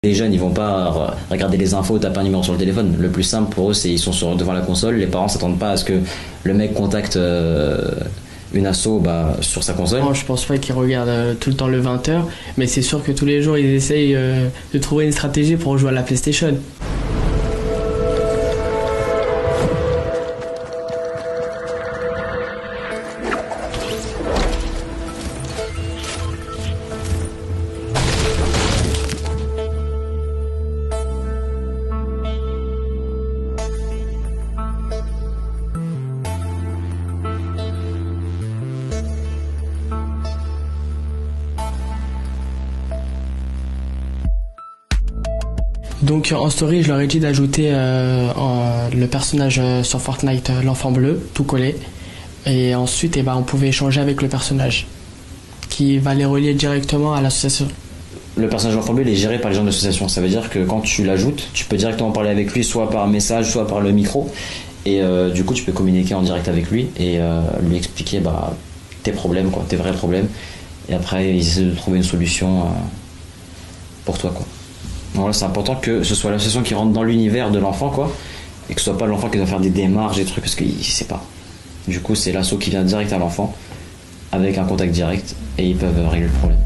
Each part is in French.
Les jeunes, ils vont pas regarder les infos, taper un numéro sur le téléphone. Le plus simple pour eux, c'est ils sont devant la console. Les parents s'attendent pas à ce que le mec contacte une asso sur sa console. Non, je pense pas qu'ils regardent tout le temps le 20h, mais c'est sûr que tous les jours, ils essayent de trouver une stratégie pour jouer à la PlayStation. Donc en story, je leur ai dit d'ajouter le personnage sur Fortnite, l'enfant bleu, tout collé. Et ensuite, on pouvait échanger avec le personnage, qui va les relier directement à l'association. Le personnage d'enfant bleu, il est géré par les gens de l'association. Ça veut dire que quand tu l'ajoutes, tu peux directement parler avec lui, soit par message, soit par le micro. Et du coup, tu peux communiquer en direct avec lui et lui expliquer tes problèmes, tes vrais problèmes. Et après, ils essaient de trouver une solution pour toi, quoi. Voilà, c'est important que ce soit l'association qui rentre dans l'univers de l'enfant, et que ce soit pas l'enfant qui doit faire des démarches, des trucs, parce qu'il sait pas. Du coup, c'est l'asso qui vient direct à l'enfant, avec un contact direct, et ils peuvent régler le problème.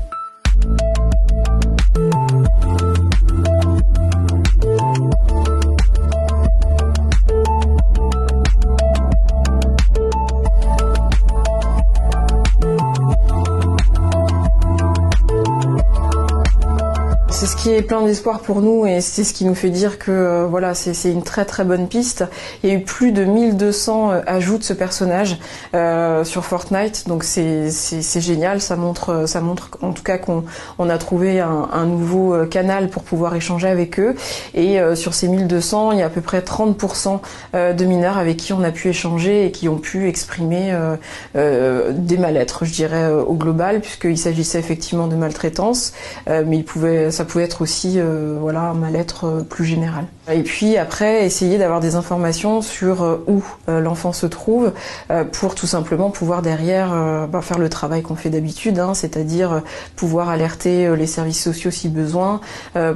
C'est ce qui est plein d'espoir pour nous et c'est ce qui nous fait dire que c'est une très très bonne piste. Il y a eu plus de 1200 ajouts de ce personnage sur Fortnite, donc c'est génial. Ça montre en tout cas qu'on a trouvé un nouveau canal pour pouvoir échanger avec eux. Et sur ces 1200, il y a à peu près 30% de mineurs avec qui on a pu échanger et qui ont pu exprimer des mal-être, je dirais au global, puisqu'il s'agissait effectivement de maltraitance, mais ça pouvait être aussi un mal-être plus général. Et puis après, essayer d'avoir des informations sur où l'enfant se trouve pour tout simplement pouvoir derrière faire le travail qu'on fait d'habitude, c'est-à-dire pouvoir alerter les services sociaux si besoin,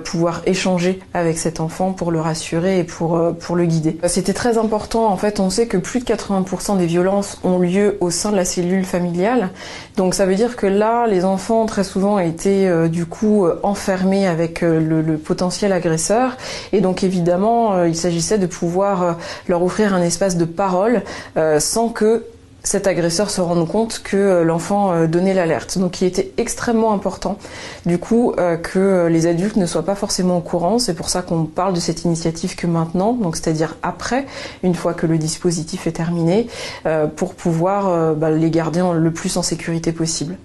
pouvoir échanger avec cet enfant pour le rassurer et pour le guider. C'était très important, en fait, on sait que plus de 80% des violences ont lieu au sein de la cellule familiale, donc ça veut dire que là, les enfants très souvent étaient enfermés avec le potentiel agresseur, et donc évidemment il s'agissait de pouvoir leur offrir un espace de parole sans que cet agresseur se rende compte que l'enfant donnait l'alerte. Donc il était extrêmement important du coup que les adultes ne soient pas forcément au courant. C'est pour ça qu'on parle de cette initiative que maintenant, donc c'est-à-dire après, une fois que le dispositif est terminé, pour pouvoir les garder le plus en sécurité possible.